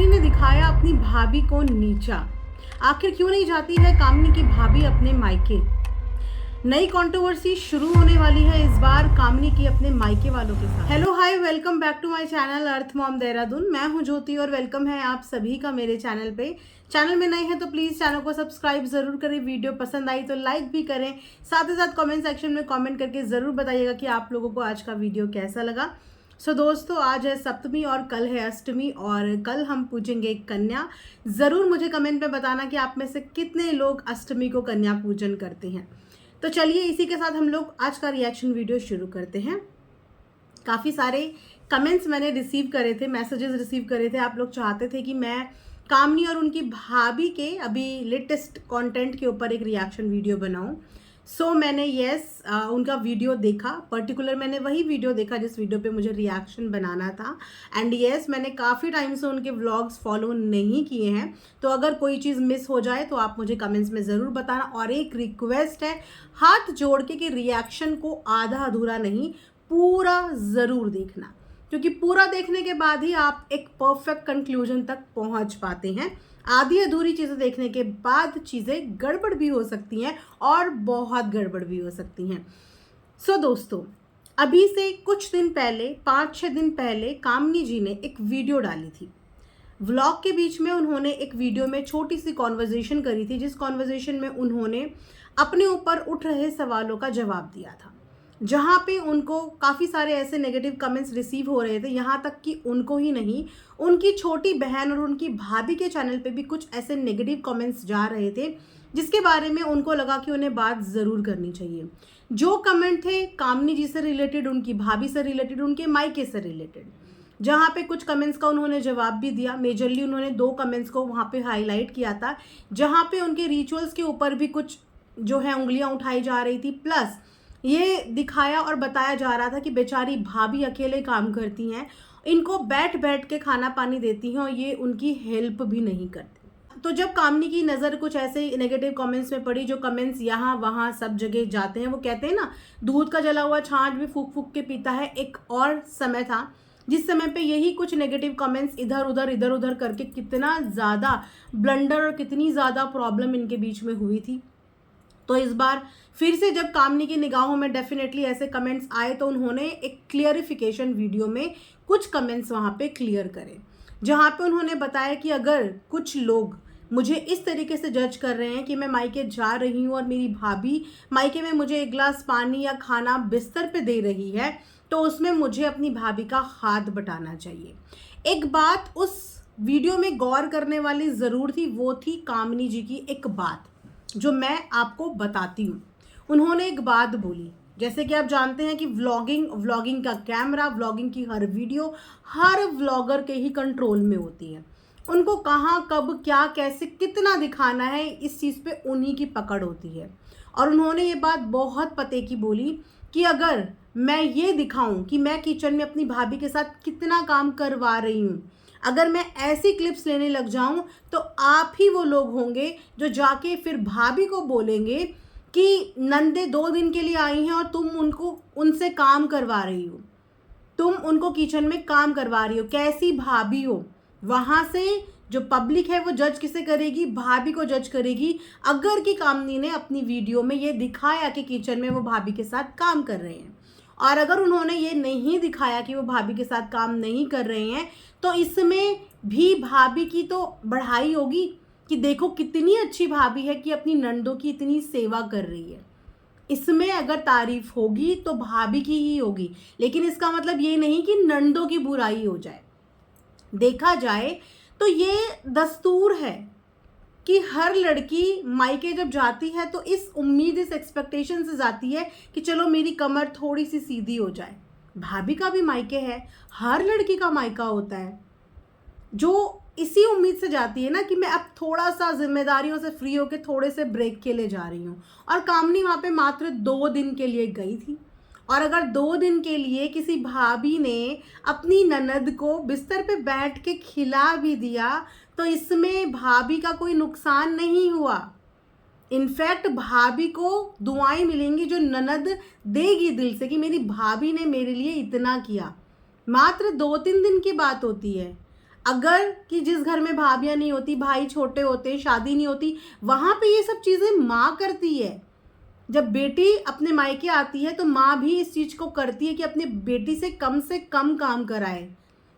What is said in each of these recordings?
कामनी ने दिखाया अपनी भाभी को नीचा। आखिर क्यों नहीं जाती है कामनी की भाभी अपने मायके? नई कंट्रोवर्सी शुरू होने वाली है इस बार कामनी की अपने मायके वालों के साथ। Hello hi, welcome back to my channel अर्थ मॉम देहरादून। मैं हूं ज्योति और वेलकम है आप सभी का मेरे चैनल पे। चैनल में नए हैं तो प्लीज़ चैनल को सब्सक्राइब ज़रूर करें, वीडियो पसंद आई तो लाइक भी करें, साथ ही साथ कमेंट सेक्शन में कमेंट करके ज़रूर बताइएगा कि आप लोगों को आज का वीडियो कैसा लगा। दोस्तों, आज है सप्तमी और कल है अष्टमी और कल हम पूजेंगे कन्या। ज़रूर मुझे कमेंट में बताना कि आप में से कितने लोग अष्टमी को कन्या पूजन करते हैं। तो चलिए इसी के साथ हम लोग आज का रिएक्शन वीडियो शुरू करते हैं। काफ़ी सारे कमेंट्स मैंने रिसीव करे थे, मैसेजेस रिसीव करे थे। आप लोग चाहते थे कि मैं कामनी और उनकी भाभी के अभी लेटेस्ट कंटेंट के ऊपर एक रिएक्शन वीडियो बनाऊं। मैंने उनका वीडियो देखा, पर्टिकुलर मैंने वही वीडियो देखा जिस वीडियो पे मुझे रिएक्शन बनाना था। एंड मैंने काफ़ी टाइम से उनके व्लॉग्स फॉलो नहीं किए हैं, तो अगर कोई चीज़ मिस हो जाए तो आप मुझे कमेंट्स में ज़रूर बताना। और एक रिक्वेस्ट है हाथ जोड़ के कि रिएक्शन को आधा अधूरा नहीं, पूरा ज़रूर देखना, क्योंकि पूरा देखने के बाद ही आप एक परफेक्ट कंक्लूजन तक पहुंच पाते हैं। आधी अधूरी चीज़ें देखने के बाद चीज़ें गड़बड़ भी हो सकती हैं और बहुत गड़बड़ भी हो सकती हैं। दोस्तों, अभी से कुछ दिन पहले, 5-6 दिन पहले कामनी जी ने एक वीडियो डाली थी। व्लॉग के बीच में उन्होंने एक वीडियो में छोटी सी कॉन्वर्जेशन करी थी, जिस कॉन्वर्जेशन में उन्होंने अपने ऊपर उठ रहे सवालों का जवाब दिया था, जहाँ पे उनको काफ़ी सारे ऐसे नेगेटिव कमेंट्स रिसीव हो रहे थे। यहाँ तक कि उनको ही नहीं, उनकी छोटी बहन और उनकी भाभी के चैनल पे भी कुछ ऐसे नेगेटिव कमेंट्स जा रहे थे, जिसके बारे में उनको लगा कि उन्हें बात ज़रूर करनी चाहिए। जो कमेंट थे कामनी जी से रिलेटेड, उनकी भाभी से रिलेटेड, उनके मायके से रिलेटेड, जहाँ पे कुछ कमेंट्स का उन्होंने जवाब भी दिया। मेजरली उन्होंने 2 कमेंट्स को वहाँ पे हाईलाइट किया था, जहाँ पे उनके रिचुअल्स के ऊपर भी कुछ जो है उंगलियाँ उठाई जा रही थी, प्लस ये दिखाया और बताया जा रहा था कि बेचारी भाभी अकेले काम करती हैं, इनको बैठ बैठ के खाना पानी देती हैं और ये उनकी हेल्प भी नहीं करती। तो जब कामनी की नज़र कुछ ऐसे नेगेटिव कमेंट्स में पड़ी, जो कमेंट्स यहाँ वहाँ सब जगह जाते हैं, वो कहते हैं ना, दूध का जला हुआ छाछ भी फूक फूक के पीता है। एक और समय था जिस समय पे यही कुछ नेगेटिव कमेंट्स इधर उधर करके कितना ज़्यादा ब्लंडर और कितनी ज़्यादा प्रॉब्लम इनके बीच में हुई थी। तो इस बार फिर से जब कामनी की निगाहों में डेफिनेटली ऐसे कमेंट्स आए, तो उन्होंने एक क्लियरिफिकेशन वीडियो में कुछ कमेंट्स वहाँ पे क्लियर करे, जहाँ पे उन्होंने बताया कि अगर कुछ लोग मुझे इस तरीके से जज कर रहे हैं कि मैं मायके जा रही हूँ और मेरी भाभी मायके में मुझे एक गिलास पानी या खाना बिस्तर पे दे रही है, तो उसमें मुझे अपनी भाभी का हाथ बटाना चाहिए। एक बात उस वीडियो में गौर करने वाली ज़रूर थी, वो थी कामनी जी की एक बात जो मैं आपको बताती हूँ। उन्होंने एक बात बोली, जैसे कि आप जानते हैं कि व्लॉगिंग का कैमरा, व्लॉगिंग की हर वीडियो हर व्लॉगर के ही कंट्रोल में होती है। उनको कहाँ, कब, क्या, कैसे, कितना दिखाना है, इस चीज़ पे उन्हीं की पकड़ होती है। और उन्होंने ये बात बहुत पते की बोली कि अगर मैं ये दिखाऊं कि मैं किचन में अपनी भाभी के साथ कितना काम करवा रही हूँ, अगर मैं ऐसी क्लिप्स लेने लग जाऊं, तो आप ही वो लोग होंगे जो जाके फिर भाभी को बोलेंगे कि नंदे 2 दिन के लिए आई हैं और तुम उनसे काम करवा रही हो, तुम उनको किचन में काम करवा रही हो। कैसी भाभी हो? वहाँ से जो पब्लिक है वो जज किसे करेगी? भाभी को जज करेगी। अगर कि कामनी ने अपनी वीडियो में ये दिखाया कि किचन में वो भाभी के साथ काम कर रहे हैं, और अगर उन्होंने ये नहीं दिखाया कि वो भाभी के साथ काम नहीं कर रहे हैं, तो इसमें भी भाभी की तो बढ़ाई होगी कि देखो कितनी अच्छी भाभी है कि अपनी नंदों की इतनी सेवा कर रही है। इसमें अगर तारीफ होगी तो भाभी की ही होगी, लेकिन इसका मतलब ये नहीं कि नंदों की बुराई हो जाए। देखा जाए तो ये दस्तूर है कि हर लड़की मायके जब जाती है तो इस उम्मीद, इस एक्सपेक्टेशन से जाती है कि चलो मेरी कमर थोड़ी सी सीधी हो जाए। भाभी का भी मायके है, हर लड़की का मायका होता है, जो इसी उम्मीद से जाती है ना कि मैं अब थोड़ा सा जिम्मेदारियों से फ्री होकर थोड़े से ब्रेक के लिए जा रही हूँ। और कामनी वहाँ पे मात्र 2 दिन के लिए गई थी, और अगर 2 दिन के लिए किसी भाभी ने अपनी ननद को बिस्तर पे बैठ के खिला भी दिया, तो इसमें भाभी का कोई नुकसान नहीं हुआ। इनफैक्ट भाभी को दुआएं मिलेंगी जो ननद देगी दिल से कि मेरी भाभी ने मेरे लिए इतना किया। मात्र 2-3 दिन की बात होती है। अगर कि जिस घर में भाभियाँ नहीं होती, भाई छोटे होते, शादी नहीं होती, वहाँ पे ये सब चीज़ें माँ करती है। जब बेटी अपने मायके आती है तो माँ भी इस चीज़ को करती है कि अपनी बेटी से कम काम कराए,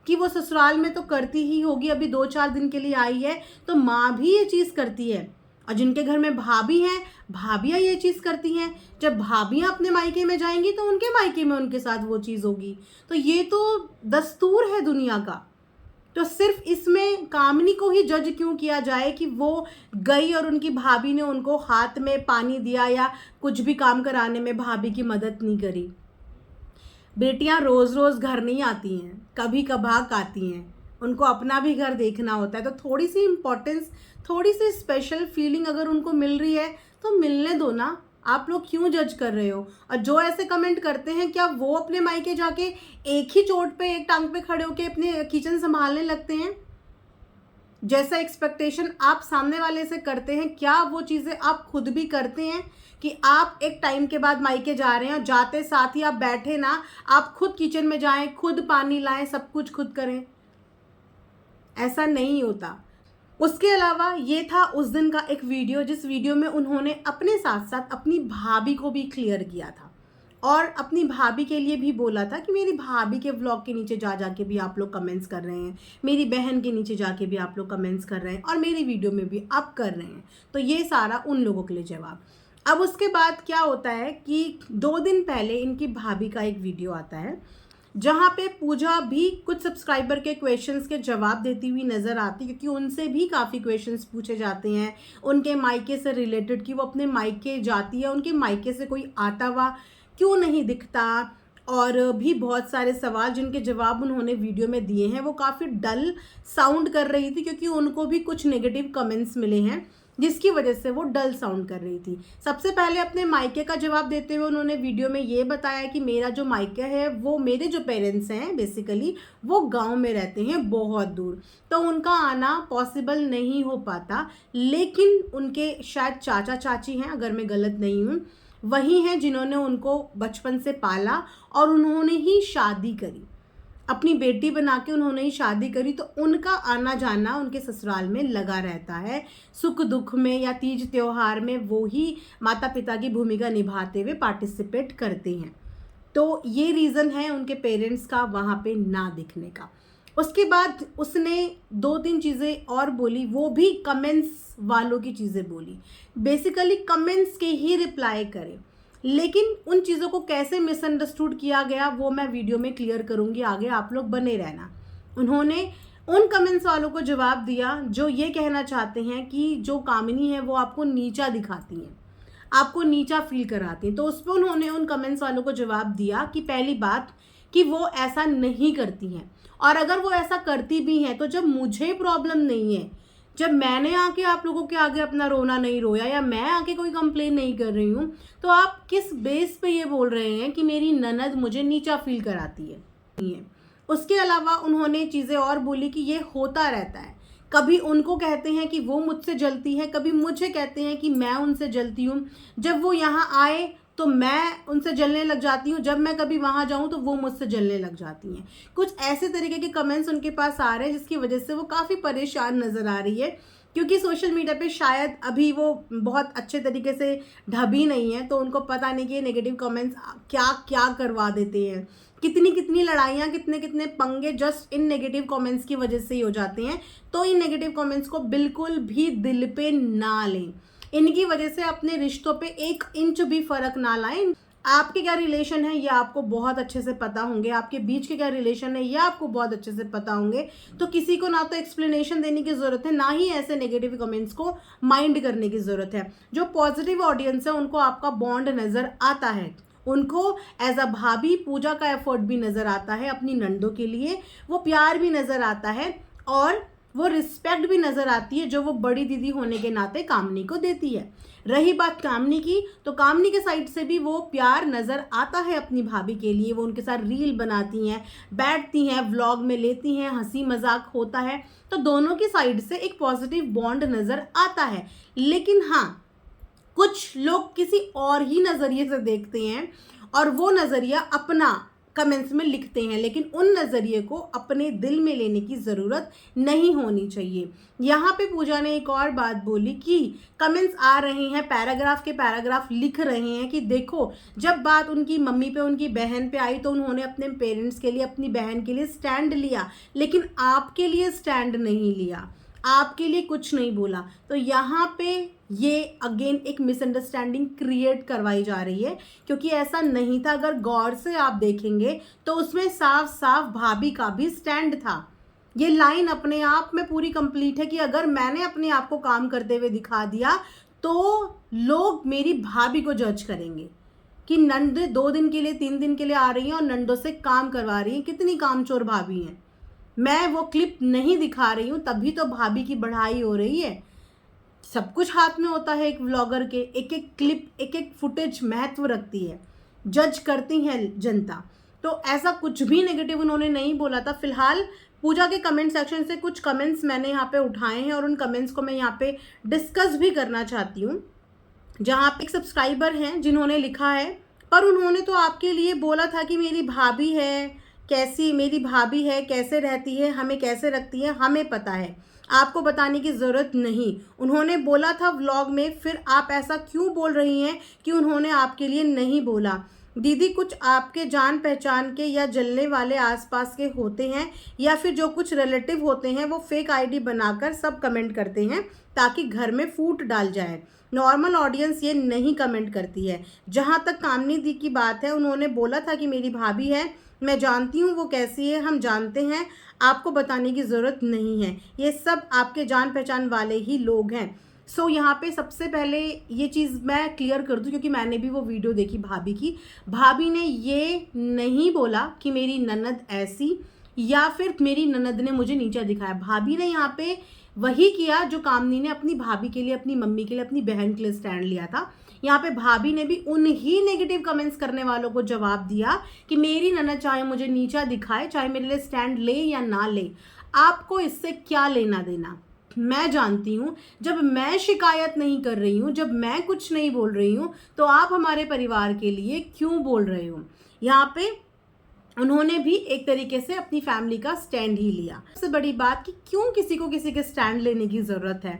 कि वो ससुराल में तो करती ही होगी, अभी 2-4 दिन के लिए आई है तो माँ भी ये चीज़ करती है। और जिनके घर में भाभी हैं, भाभियाँ ये चीज़ करती हैं। जब भाभियाँ अपने मायके में जाएंगी तो उनके मायके में उनके साथ वो चीज़ होगी। तो ये तो दस्तूर है दुनिया का। तो सिर्फ इसमें कामिनी को ही जज क्यों किया जाए कि वो गई और उनकी भाभी ने उनको हाथ में पानी दिया या कुछ भी काम कराने में भाभी की मदद नहीं करी। बेटियां रोज़ रोज़ घर नहीं आती हैं, कभी कभार आती हैं, उनको अपना भी घर देखना होता है। तो थोड़ी सी इम्पोर्टेंस, थोड़ी सी स्पेशल फीलिंग अगर उनको मिल रही है तो मिलने दो ना। आप लोग क्यों जज कर रहे हो? और जो ऐसे कमेंट करते हैं, क्या वो अपने मायके जाके एक ही चोट पे, एक टांग पे खड़े होके अपने किचन संभालने लगते हैं? जैसा एक्सपेक्टेशन आप सामने वाले से करते हैं, क्या वो चीज़ें आप खुद भी करते हैं कि आप एक टाइम के बाद मायके जा रहे हैं और जाते साथ ही आप बैठे ना, आप खुद किचन में जाएं, खुद पानी लाएं, सब कुछ खुद करें? ऐसा नहीं होता। उसके अलावा ये था उस दिन का एक वीडियो, जिस वीडियो में उन्होंने अपने साथ साथ अपनी भाभी को भी क्लियर किया था और अपनी भाभी के लिए भी बोला था कि मेरी भाभी के व्लॉग के नीचे जा जाके भी आप लोग कमेंट्स कर रहे हैं, मेरी बहन के नीचे जाके भी आप लोग कमेंट्स कर रहे हैं और मेरी वीडियो में भी आप कर रहे हैं। तो ये सारा उन लोगों के लिए जवाब। अब उसके बाद क्या होता है कि 2 दिन पहले इनकी भाभी का एक वीडियो आता है जहाँ पे पूजा भी कुछ सब्सक्राइबर के क्वेश्चंस के जवाब देती हुई नज़र आती है, क्योंकि उनसे भी काफ़ी क्वेश्चंस पूछे जाते हैं उनके मायके से रिलेटेड, कि वो अपने मायके जाती है, उनके मायके से कोई आता हुआ क्यों नहीं दिखता, और भी बहुत सारे सवाल जिनके जवाब उन्होंने वीडियो में दिए हैं। वो काफ़ी डल साउंड कर रही थी क्योंकि उनको भी कुछ नेगेटिव कमेंट्स मिले हैं जिसकी वजह से वो डल साउंड कर रही थी। सबसे पहले अपने मायके का जवाब देते हुए उन्होंने वीडियो में ये बताया कि मेरा जो मायका है, वो मेरे जो पेरेंट्स हैं बेसिकली वो गांव में रहते हैं बहुत दूर, तो उनका आना पॉसिबल नहीं हो पाता। लेकिन उनके शायद चाचा चाची हैं, अगर मैं गलत नहीं हूँ, वही हैं जिन्होंने उनको बचपन से पाला और उन्होंने ही शादी करी, अपनी बेटी बना के उन्होंने ही शादी करी। तो उनका आना जाना उनके ससुराल में लगा रहता है, सुख दुख में या तीज त्योहार में वो ही माता पिता की भूमिका निभाते हुए पार्टिसिपेट करते हैं। तो ये रीज़न है उनके पेरेंट्स का वहाँ पे ना दिखने का। उसके बाद उसने 2-3 चीज़ें और बोली, वो भी कमेंट्स वालों की चीज़ें बोली, बेसिकली कमेंट्स के ही रिप्लाई करे। लेकिन उन चीज़ों को कैसे मिसअंडरस्टूड किया गया वो मैं वीडियो में क्लियर करूँगी, आगे आप लोग बने रहना। उन्होंने उन कमेंट्स वालों को जवाब दिया जो ये कहना चाहते हैं कि जो कामिनी है वो आपको नीचा दिखाती हैं, आपको नीचा फील कराती हैं। तो उस पर उन्होंने उन कमेंट्स वालों को जवाब दिया कि पहली बात कि वो ऐसा नहीं करती हैं, और अगर वो ऐसा करती भी हैं तो जब मुझे प्रॉब्लम नहीं है, जब मैंने आके आप लोगों के आगे अपना रोना नहीं रोया या मैं आके कोई कंप्लेन नहीं कर रही हूँ, तो आप किस बेस पे ये बोल रहे हैं कि मेरी ननद मुझे नीचा फील कराती है? उसके अलावा उन्होंने चीज़ें और बोली कि ये होता रहता है, कभी उनको कहते हैं कि वो मुझसे जलती है, कभी मुझे कहते हैं कि मैं उनसे जलती हूँ। जब वो यहाँ आए तो मैं उनसे जलने लग जाती हूँ, जब मैं कभी वहाँ जाऊँ तो वो मुझसे जलने लग जाती हैं। कुछ ऐसे तरीके के कमेंट्स उनके पास आ रहे हैं जिसकी वजह से वो काफ़ी परेशान नज़र आ रही है, क्योंकि सोशल मीडिया पे शायद अभी वो बहुत अच्छे तरीके से ढबी नहीं है, तो उनको पता नहीं कि ये नेगेटिव कमेंट्स क्या क्या करवा देते हैं, कितनी कितनी लड़ाइयाँ, कितने कितने पंगे जस्ट इन नेगेटिव कमेंट्स की वजह से ही हो जाते हैं। तो इन नेगेटिव कमेंट्स को बिल्कुल भी दिल पे ना लें, इनकी वजह से अपने रिश्तों पे 1 इंच भी फ़र्क ना लाएं। आपके क्या रिलेशन है ये आपको बहुत अच्छे से पता होंगे, आपके बीच के क्या रिलेशन है ये आपको बहुत अच्छे से पता होंगे। तो किसी को ना तो एक्सप्लेनेशन देने की ज़रूरत है, ना ही ऐसे नेगेटिव कमेंट्स को माइंड करने की ज़रूरत है। जो पॉजिटिव ऑडियंस है उनको आपका बॉन्ड नज़र आता है, उनको एज अ भाभी पूजा का एफर्ट भी नज़र आता है, अपनी नंदों के लिए वो प्यार भी नज़र आता है और वो रिस्पेक्ट भी नज़र आती है जो वो बड़ी दीदी होने के नाते कामनी को देती है। रही बात कामनी की, तो कामनी के साइड से भी वो प्यार नज़र आता है अपनी भाभी के लिए। वो उनके साथ रील बनाती हैं, बैठती हैं, व्लॉग में लेती हैं, हंसी मजाक होता है, तो दोनों की साइड से एक पॉजिटिव बॉन्ड नज़र आता है। लेकिन हाँ, कुछ लोग किसी और ही नज़रिए से देखते हैं और वो नज़रिया अपना कमेंट्स में लिखते हैं, लेकिन उन नज़रिए को अपने दिल में लेने की ज़रूरत नहीं होनी चाहिए। यहाँ पे पूजा ने एक और बात बोली कि कमेंट्स आ रहे हैं, पैराग्राफ के पैराग्राफ लिख रहे हैं कि देखो जब बात उनकी मम्मी पे, उनकी बहन पे आई तो उन्होंने अपने पेरेंट्स के लिए, अपनी बहन के लिए स्टैंड लिया, लेकिन आपके लिए स्टैंड नहीं लिया, आपके लिए कुछ नहीं बोला। तो यहाँ पे ये अगेन एक मिसअंडरस्टैंडिंग क्रिएट करवाई जा रही है, क्योंकि ऐसा नहीं था। अगर गौर से आप देखेंगे तो उसमें साफ साफ भाभी का भी स्टैंड था। ये लाइन अपने आप में पूरी कंप्लीट है कि अगर मैंने अपने आप को काम करते हुए दिखा दिया तो लोग मेरी भाभी को जज करेंगे कि नंद 2 दिन के लिए, 3 दिन के लिए आ रही हैं और नंदों से काम करवा रही हैं, कितनी कामचोर भाभी हैं। मैं वो क्लिप नहीं दिखा रही हूँ, तभी तो भाभी की बढ़ाई हो रही है। सब कुछ हाथ में होता है एक व्लॉगर के, एक एक क्लिप, एक एक फुटेज महत्व रखती है, जज करती है जनता। तो ऐसा कुछ भी नेगेटिव उन्होंने नहीं बोला था। फिलहाल पूजा के कमेंट सेक्शन से कुछ कमेंट्स मैंने यहाँ पे उठाए हैं और उन कमेंट्स को मैं यहाँ पे डिस्कस भी करना चाहती हूँ। जहाँ पे एक सब्सक्राइबर हैं जिन्होंने लिखा है, पर उन्होंने तो आपके लिए बोला था कि मेरी भाभी है, कैसी मेरी भाभी है, कैसे रहती है, हमें कैसे रखती है, हमें पता है, आपको बताने की ज़रूरत नहीं। उन्होंने बोला था व्लॉग में, फिर आप ऐसा क्यों बोल रही हैं कि उन्होंने आपके लिए नहीं बोला। दीदी कुछ आपके जान पहचान के या जलने वाले आसपास के होते हैं, या फिर जो कुछ रिलेटिव होते हैं वो फेक आईडी बनाकर सब कमेंट करते हैं ताकि घर में फूट डाल जाए। नॉर्मल ऑडियंस ये नहीं कमेंट करती है। जहाँ तक कामनी दी की बात है, उन्होंने बोला था कि मेरी भाभी है, मैं जानती हूँ वो कैसी है, हम जानते हैं, आपको बताने की ज़रूरत नहीं है, ये सब आपके जान पहचान वाले ही लोग हैं। सो यहाँ पे सबसे पहले ये चीज़ मैं क्लियर कर दूँ, क्योंकि मैंने भी वो वीडियो देखी भाभी की। भाभी ने ये नहीं बोला कि मेरी ननद ऐसी या फिर मेरी ननद ने मुझे नीचा दिखाया। भाभी ने यहाँ पे वही किया जो कामनी ने अपनी भाभी के लिए, अपनी मम्मी के लिए, अपनी बहन के लिए स्टैंड लिया था। यहाँ पे भाभी ने भी उन्हीं नेगेटिव कमेंट्स करने वालों को जवाब दिया कि मेरी ननद चाहे मुझे नीचा दिखाए, चाहे मेरे लिए स्टैंड ले या ना ले, आपको इससे क्या लेना देना। मैं जानती हूँ जब मैं शिकायत नहीं कर रही हूँ, जब मैं कुछ नहीं बोल रही हूँ, तो आप हमारे परिवार के लिए क्यों बोल रहे हो। यहाँ पे उन्होंने भी एक तरीके से अपनी फैमिली का स्टैंड ही लिया। सबसे बड़ी बात कि क्यों किसी को किसी के स्टैंड लेने की ज़रूरत है,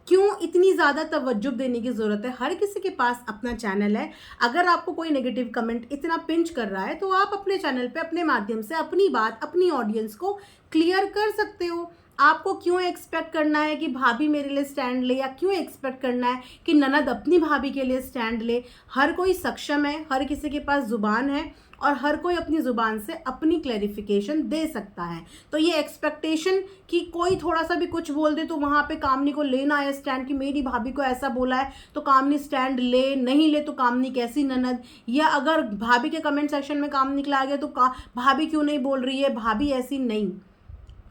क्यों इतनी ज़्यादा तवज्जो देने की ज़रूरत है। हर किसी के पास अपना चैनल है। अगर आपको कोई नेगेटिव कमेंट इतना पिंच कर रहा है तो आप अपने चैनल पे अपने माध्यम से अपनी बात अपनी ऑडियंस को क्लियर कर सकते हो। आपको क्यों एक्सपेक्ट करना है कि भाभी मेरे लिए स्टैंड ले, या क्यों एक्सपेक्ट करना है कि ननद अपनी भाभी के लिए स्टैंड ले। हर कोई सक्षम है, हर किसी के पास ज़ुबान है और हर कोई अपनी ज़ुबान से अपनी क्लैरिफिकेशन दे सकता है। तो ये एक्सपेक्टेशन कि कोई थोड़ा सा भी कुछ बोल दे तो वहाँ पे कामनी को लेना है स्टैंड कि मेरी भाभी को ऐसा बोला है तो कामनी स्टैंड ले, नहीं ले तो कामनी कैसी ननद, या अगर भाभी के कमेंट सेक्शन में काम निकला गया तो भाभी क्यों नहीं बोल रही है, भाभी ऐसी नहीं।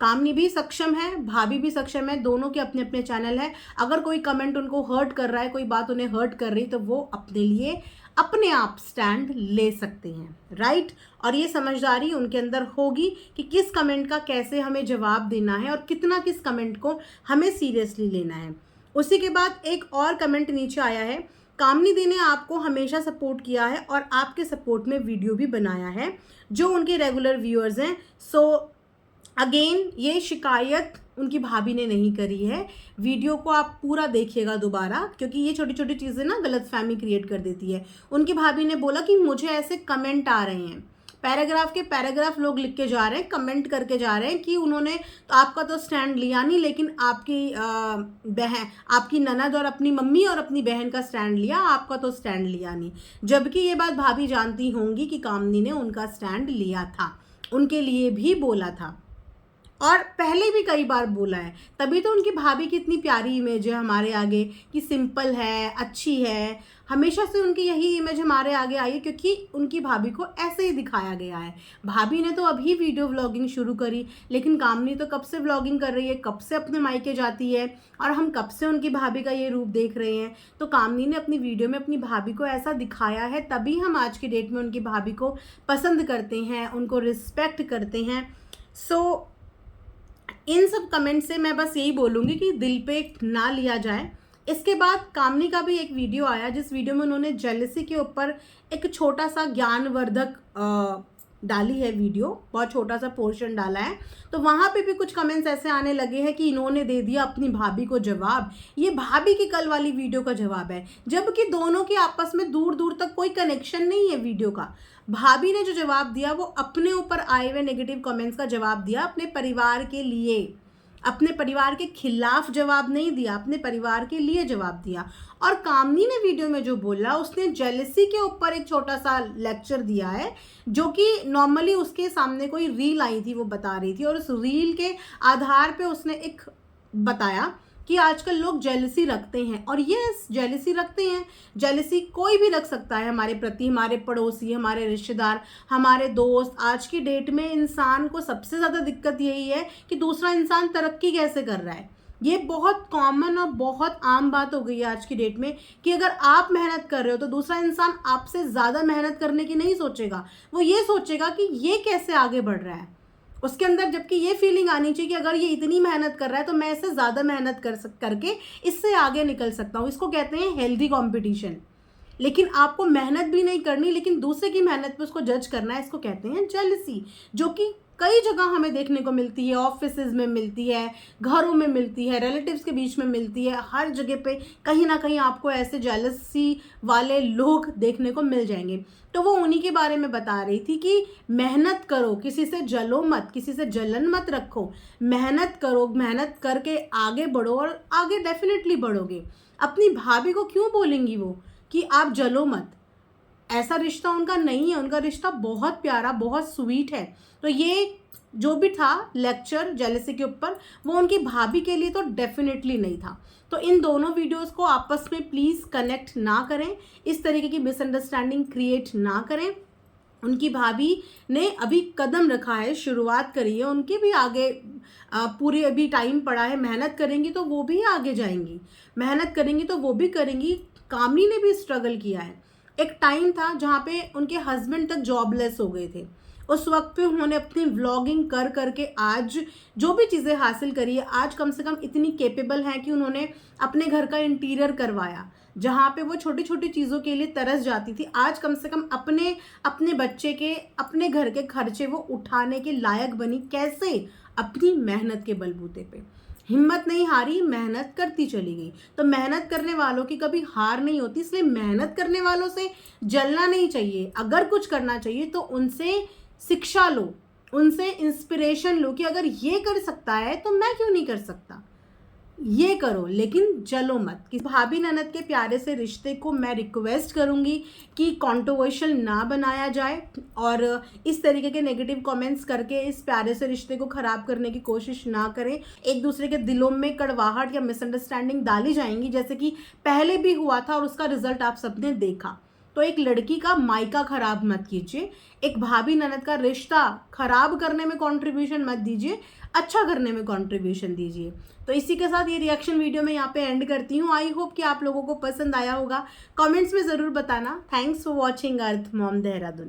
कामनी भी सक्षम है, भाभी भी सक्षम है, दोनों के अपने अपने चैनल है। अगर कोई कमेंट उनको हर्ट कर रहा है, कोई बात उन्हें हर्ट कर रही, तो वो अपने लिए अपने आप स्टैंड ले सकते हैं, राइट। और ये समझदारी उनके अंदर होगी कि किस कमेंट का कैसे हमें जवाब देना है और कितना किस कमेंट को हमें सीरियसली लेना है। उसी के बाद एक और कमेंट नीचे आया है, कामनी दी ने आपको हमेशा सपोर्ट किया है और आपके सपोर्ट में वीडियो भी बनाया है जो उनके रेगुलर व्यूअर्स हैं। सो अगेन ये शिकायत उनकी भाभी ने नहीं करी है। वीडियो को आप पूरा देखिएगा दोबारा, क्योंकि ये छोटी छोटी चीज़ें ना गलतफहमी क्रिएट कर देती है। उनकी भाभी ने बोला कि मुझे ऐसे कमेंट आ रहे हैं, पैराग्राफ के पैराग्राफ लोग लिख के जा रहे हैं, कमेंट करके जा रहे हैं कि उन्होंने तो आपका तो स्टैंड लिया नहीं, लेकिन आपकी बहन, आपकी ननद और अपनी मम्मी और अपनी बहन का स्टैंड लिया, आपका तो स्टैंड लिया नहीं। जबकि ये बात भाभी जानती होंगी कि कामनी ने उनका स्टैंड लिया था, उनके लिए भी बोला था और पहले भी कई बार बोला है। तभी तो उनकी भाभी की इतनी प्यारी इमेज है हमारे आगे कि सिंपल है, अच्छी है। हमेशा से उनकी यही इमेज हमारे आगे आई है, क्योंकि उनकी भाभी को ऐसे ही दिखाया गया है। भाभी ने तो अभी वीडियो व्लॉगिंग शुरू करी, लेकिन कामनी तो कब से व्लॉगिंग कर रही है, कब से अपने मायके जाती है, और हम कब से उनकी भाभी का ये रूप देख रहे हैं। तो कामनी ने अपनी वीडियो में अपनी भाभी को ऐसा दिखाया है, तभी हम आज की डेट में उनकी भाभी को पसंद करते हैं, उनको रिस्पेक्ट करते हैं। सो इन सब कमेंट से मैं बस यही बोलूँगी कि दिल पे ना लिया जाए। इसके बाद कामनी का भी एक वीडियो आया, जिस वीडियो में उन्होंने जेलसी के ऊपर एक छोटा सा ज्ञानवर्धक डाली है वीडियो, बहुत छोटा सा पोर्शन डाला है, तो वहाँ पे भी कुछ कमेंट्स ऐसे आने लगे हैं कि इन्होंने दे दिया अपनी भाभी को जवाब। ये भाभी की कल वाली वीडियो का जवाब है, जबकि दोनों के आपस में दूर दूर तक कोई कनेक्शन नहीं है वीडियो का। भाभी ने जो जवाब दिया वो अपने ऊपर आए हुए नेगेटिव कमेंट्स का जवाब दिया, अपने परिवार के लिए, अपने परिवार के खिलाफ जवाब नहीं दिया, अपने परिवार के लिए जवाब दिया। और कामनी ने वीडियो में जो बोला, उसने जेलसी के ऊपर एक छोटा सा लेक्चर दिया है, जो कि नॉर्मली उसके सामने कोई रील आई थी वो बता रही थी, और उस रील के आधार पे उसने एक बताया कि आजकल लोग जेलसी रखते हैं। और यस, जेलसी रखते हैं, जेलसी कोई भी रख सकता है हमारे प्रति, हमारे पड़ोसी, हमारे रिश्तेदार, हमारे दोस्त। आज की डेट में इंसान को सबसे ज़्यादा दिक्कत यही है कि दूसरा इंसान तरक्की कैसे कर रहा है। ये बहुत कॉमन और बहुत आम बात हो गई है आज की डेट में कि अगर आप मेहनत कर रहे हो तो दूसरा इंसान आपसे ज़्यादा मेहनत करने की नहीं सोचेगा, वो ये सोचेगा कि ये कैसे आगे बढ़ रहा है उसके अंदर। जबकि ये फीलिंग आनी चाहिए कि अगर ये इतनी मेहनत कर रहा है तो मैं इससे ज़्यादा मेहनत करके इससे आगे निकल सकता हूँ। इसको कहते हैं हेल्दी कंपटीशन। लेकिन आपको मेहनत भी नहीं करनी, लेकिन दूसरे की मेहनत पे उसको जज करना है, इसको कहते हैं जेलसी, जो कि कई जगह हमें देखने को मिलती है। ऑफिसेज में मिलती है, घरों में मिलती है, रिलेटिव्स के बीच में मिलती है, हर जगह पे कहीं ना कहीं आपको ऐसे जेलसी वाले लोग देखने को मिल जाएंगे। तो वो उन्हीं के बारे में बता रही थी कि मेहनत करो, किसी से जलो मत, किसी से जलन मत रखो, मेहनत करो, मेहनत करके आगे बढ़ो और आगे डेफिनेटली बढ़ोगे। अपनी भाभी को क्यों बोलेंगी वो कि आप जलो मत? ऐसा रिश्ता उनका नहीं है, उनका रिश्ता बहुत प्यारा, बहुत स्वीट है। तो ये जो भी था लेक्चर जेलसी के ऊपर, वो उनकी भाभी के लिए तो डेफिनेटली नहीं था। तो इन दोनों वीडियोस को आपस में प्लीज़ कनेक्ट ना करें, इस तरीके की मिसअंडरस्टैंडिंग क्रिएट ना करें। उनकी भाभी ने अभी कदम रखा है, शुरुआत करी है, उनके भी आगे पूरे अभी टाइम पड़ा है। मेहनत करेंगी तो वो भी आगे जाएंगी, मेहनत करेंगी तो वो भी करेंगी। कामनी ने भी स्ट्रगल किया है। एक टाइम था जहाँ पे उनके हस्बैंड तक जॉबलेस हो गए थे, उस वक्त पे उन्होंने अपनी व्लॉगिंग कर करके आज जो भी चीज़ें हासिल करी है, आज कम से कम इतनी कैपेबल हैं कि उन्होंने अपने घर का इंटीरियर करवाया। जहाँ पे वो छोटी छोटी चीज़ों के लिए तरस जाती थी, आज कम से कम अपने बच्चे के, अपने घर के खर्चे वो उठाने के लायक बनी। कैसे? अपनी मेहनत के बलबूते पे। हिम्मत नहीं हारी, मेहनत करती चली गई। तो मेहनत करने वालों की कभी हार नहीं होती, इसलिए मेहनत करने वालों से जलना नहीं चाहिए। अगर कुछ करना चाहिए तो उनसे शिक्षा लो, उनसे इंस्पिरेशन लो कि अगर ये कर सकता है तो मैं क्यों नहीं कर सकता। ये करो, लेकिन जलो मत। कि भाभी ननद के प्यारे से रिश्ते को मैं रिक्वेस्ट करूंगी कि कंट्रोवर्शियल ना बनाया जाए और इस तरीके के नेगेटिव कमेंट्स करके इस प्यारे से रिश्ते को ख़राब करने की कोशिश ना करें। एक दूसरे के दिलों में कड़वाहट या मिसअंडरस्टैंडिंग डाली जाएंगी, जैसे कि पहले भी हुआ था और उसका रिजल्ट आप सबने देखा। तो एक लड़की का मायका खराब मत कीजिए, एक भाभी ननद का रिश्ता खराब करने में कंट्रीब्यूशन मत दीजिए, अच्छा करने में कंट्रीब्यूशन दीजिए। तो इसी के साथ ये रिएक्शन वीडियो मैं यहाँ पे एंड करती हूँ। आई होप कि आप लोगों को पसंद आया होगा। कमेंट्स में ज़रूर बताना। Thanks for watching earth mom Dehradun.